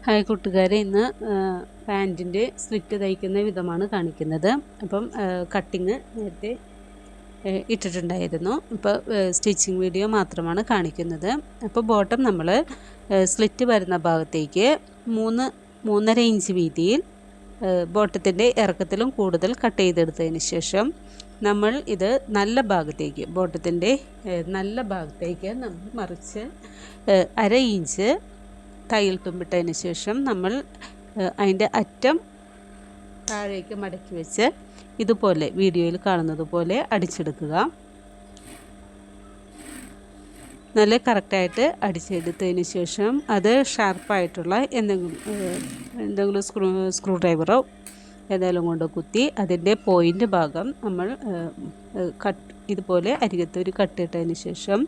Hi കൂട്ടുകാരെ, ഇന്ന് പാൻറ്റിൻ്റെ slit തയ്ക്കുന്ന വിധമാണ് കാണിക്കുന്നത്. അപ്പം കട്ടിങ് നേരത്തെ ഇട്ടിട്ടുണ്ടായിരുന്നു. ഇപ്പോൾ സ്റ്റിച്ചിങ് വീഡിയോ മാത്രമാണ് കാണിക്കുന്നത്. അപ്പോൾ ബോട്ടം നമ്മൾ സ്ലിറ്റ് വരുന്ന ഭാഗത്തേക്ക് 3.5 ഇഞ്ച് വീതിയിൽ ബോട്ടത്തിൻ്റെ ഇറക്കത്തിലും കൂടുതൽ കട്ട് ചെയ്തെടുത്തതിന് ശേഷം നമ്മൾ ഇത് നല്ല ഭാഗത്തേക്ക്, ബോട്ടത്തിൻ്റെ നല്ല ഭാഗത്തേക്ക് നമ്മൾ മറിച്ച് 1/2 ഇഞ്ച് തയ്യൽ തുമ്പിട്ടതിന് ശേഷം നമ്മൾ അതിൻ്റെ അറ്റം താഴേക്ക് മടക്കി വെച്ച് ഇതുപോലെ വീഡിയോയിൽ കാണുന്നത് പോലെ അടിച്ചെടുക്കുക. നല്ല കറക്റ്റായിട്ട് അടിച്ചെടുത്തതിന് ശേഷം അത് ഷാർപ്പായിട്ടുള്ള എന്തെങ്കിലും സ്ക്രൂ ഡ്രൈവറോ ഏതായാലും കൊണ്ട് കുത്തി അതിൻ്റെ പോയിൻ്റ് ഭാഗം നമ്മൾ ഇതുപോലെ അരികത്തൊരു കട്ടിട്ടതിന് ശേഷം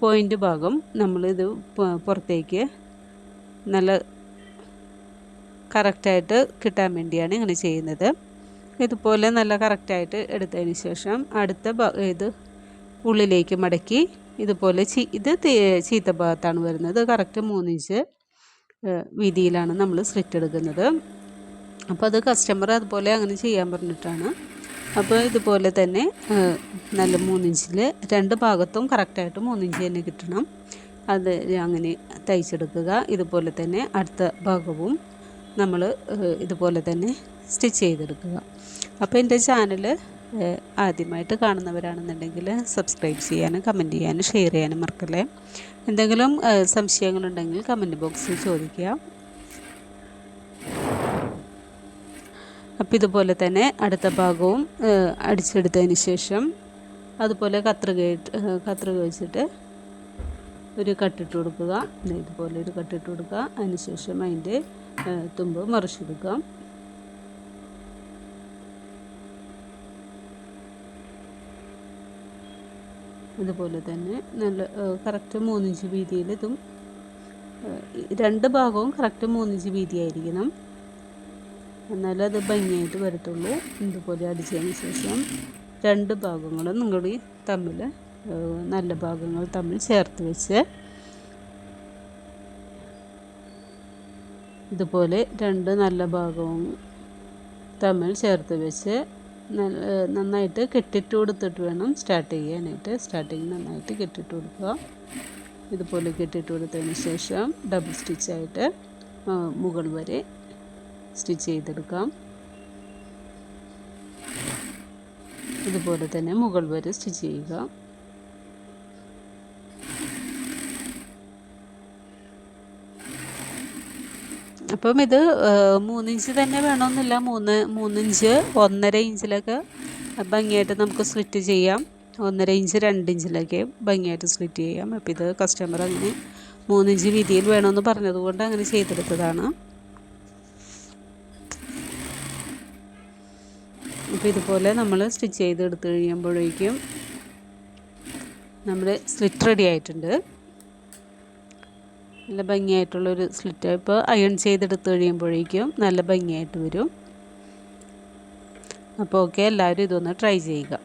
പോയിൻ്റ് ഭാഗം നമ്മളിത് പുറത്തേക്ക് നല്ല കറക്റ്റായിട്ട് കിട്ടാൻ വേണ്ടിയാണ് ഇങ്ങനെ ചെയ്യുന്നത്. ഇതുപോലെ നല്ല കറക്റ്റായിട്ട് എടുത്തതിന് ശേഷം അടുത്ത ഇത് ഉള്ളിലേക്ക് മടക്കി ഇതുപോലെ ഇത് ചീത്ത ഭാഗത്താണ് വരുന്നത്. കറക്റ്റ് 3 ഇഞ്ച് വീതിയിലാണ് നമ്മൾ സ്ലിറ്റ് എടുക്കുന്നത്. അപ്പോൾ അത് കസ്റ്റമർ അതുപോലെ അങ്ങനെ ചെയ്യാൻ പറഞ്ഞിട്ടാണ്. അപ്പോൾ ഇതുപോലെ തന്നെ നല്ല 3 ഇഞ്ചിൽ രണ്ട് ഭാഗത്തും കറക്റ്റായിട്ട് 3 ഇഞ്ച് തന്നെ കിട്ടണം. അത് അങ്ങനെ തയ്ച്ചെടുക്കുക. ഇതുപോലെ തന്നെ അടുത്ത ഭാഗവും നമ്മൾ ഇതുപോലെ തന്നെ സ്റ്റിച്ച് ചെയ്തെടുക്കുക. അപ്പോൾ എൻ്റെ ചാനൽ ആദ്യമായിട്ട് കാണുന്നവരാണെന്നുണ്ടെങ്കിൽ സബ്സ്ക്രൈബ് ചെയ്യാനും കമൻറ്റ് ചെയ്യാനും ഷെയർ ചെയ്യാനും മറക്കല്ലേ. എന്തെങ്കിലും സംശയങ്ങളുണ്ടെങ്കിൽ കമൻറ്റ് ബോക്സിൽ ചോദിക്കുക. അപ്പോൾ ഇതുപോലെ തന്നെ അടുത്ത ഭാഗവും അടിച്ചെടുത്തതിന് ശേഷം അതുപോലെ കത്രിക വെച്ചിട്ട് ഒരു കട്ടിട്ട് കൊടുക്കുക. ഇതുപോലെ ഒരു കട്ടിട്ട് കൊടുക്കുക. അതിനുശേഷം അതിൻ്റെ തുമ്പ് മറിച്ചെടുക്കുക. ഇതുപോലെ തന്നെ നല്ല കറക്റ്റ് 3 ഇഞ്ച് വീതിയിൽ ഇതും രണ്ട് ഭാഗവും കറക്റ്റ് 3 ഇഞ്ച് വീതിയായിരിക്കണം, എന്നാലും അത് ഭംഗിയായിട്ട് വരത്തുള്ളൂ. ഇതുപോലെ അടിച്ചതിന് ശേഷം രണ്ട് ഭാഗങ്ങളും നിങ്ങൾ തമ്മിൽ നല്ല ഭാഗങ്ങൾ തമ്മിൽ ചേർത്ത് വെച്ച് ഇതുപോലെ രണ്ട് നല്ല ഭാഗവും തമ്മിൽ ചേർത്ത് വെച്ച് നന്നായിട്ട് കെട്ടിട്ട് കൊടുത്തിട്ട് വേണം സ്റ്റാർട്ട് ചെയ്യാനായിട്ട്. സ്റ്റാർട്ടിങ് നന്നായിട്ട് കെട്ടിട്ട് കൊടുക്കുക. ഇതുപോലെ കെട്ടിട്ട് കൊടുത്തതിന് ശേഷം ഡബിൾ സ്റ്റിച്ചായിട്ട് മുകൾ വരെ സ്റ്റിച്ച് ചെയ്തെടുക്കാം. ഇതുപോലെ തന്നെ മുകൾ വരെ സ്റ്റിച്ച് ചെയ്യുക. അപ്പം ഇത് 3 ഇഞ്ച് തന്നെ വേണമെന്നില്ല. 3 ഇഞ്ച് 1.5 ഇഞ്ചിലൊക്കെ ഭംഗിയായിട്ട് നമുക്ക് സ്ലിറ്റ് ചെയ്യാം. 1.5 ഇഞ്ച് 2 ഇഞ്ചിലൊക്കെ ഭംഗിയായിട്ട് സ്ലിറ്റ് ചെയ്യാം. അപ്പോൾ ഇത് കസ്റ്റമർ അങ്ങനെ 3 ഇഞ്ച് വീതിയിൽ വേണമെന്ന് പറഞ്ഞതുകൊണ്ട് അങ്ങനെ ചെയ്തെടുത്തതാണ്. അപ്പോൾ ഇതുപോലെ നമ്മൾ സ്റ്റിച്ച് ചെയ്തെടുത്ത് കഴിയുമ്പോഴേക്കും നമ്മുടെ സ്ലിറ്റ് റെഡി ആയിട്ടുണ്ട്. നല്ല ഭംഗിയായിട്ടുള്ളൊരു സ്ലിറ്റ്. ഇപ്പോൾ അയൺ ചെയ്തെടുത്ത് കഴിയുമ്പോഴേക്കും നല്ല ഭംഗിയായിട്ട് വരും. അപ്പോൾ ഓക്കെ, എല്ലാവരും ഇതൊന്ന് ട്രൈ ചെയ്യുക.